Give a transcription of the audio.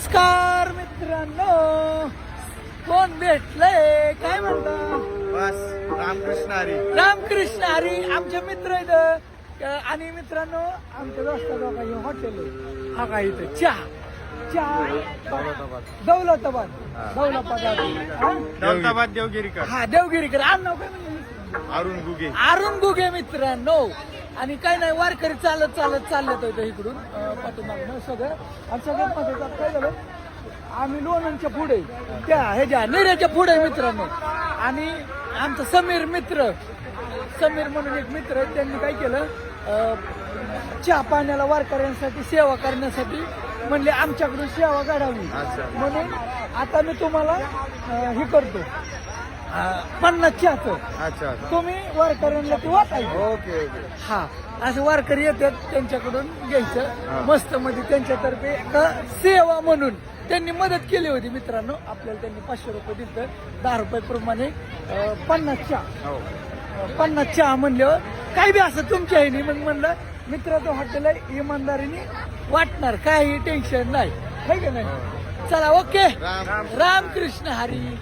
नमस्कार मित्रांनो, कोण भेटलंय काय म्हणता? बस रामकृष्ण हरी. रामकृष्ण हरी. आमचे मित्र आहेत आणि मित्रांनो आमच्या दोस्ताचा काही हॉटेल आहे. हा काय इथं दौलताबाद दौलताबाद देवगिरीकर. हा देवगिरीकर. नाव काय म्हणलं? अरुण गुगे. अरुण गुगे मित्रांनो. आणि काय नाही, वारकरी चालत चालत होतं इकडून पाठीमागनं सगळं. आणि सगळ्यात महत्वाचं काय झालं, आम्ही लोणंदच्या पुढे त्या ह्याच्या नेऱ्याच्या पुढे मित्रांनो. आणि आमचा समीर म्हणून एक मित्र आहे, त्यांनी काय केलं, चहा पाण्याला वारकऱ्यांसाठी सेवा करण्यासाठी म्हणले आमच्याकडून सेवा काढावी. म्हणून आता मी तुम्हाला हे करतो 50 चहाचं. अच्छा. तुम्ही वारकऱ्यांना ते वाटायचं. Okay okay. हा, असे वारकरी येतात त्यांच्याकडून घ्यायचं मस्त मध्ये. त्यांच्यातर्फे एक सेवा म्हणून त्यांनी मदत केली होती मित्रांनो. आपल्याला त्यांनी 500 रुपये दिले, 10 रुपये प्रमाणे 50 चहा. 50 चहा म्हणल्यावर काही बी असं तुमच्या ह्यानी. मग म्हणलं मित्राचं हॉटेल आहे, इमानदारीने वाटणार, काही टेन्शन नाही, है का नाही. चला ओके. रामकृष्ण हरी.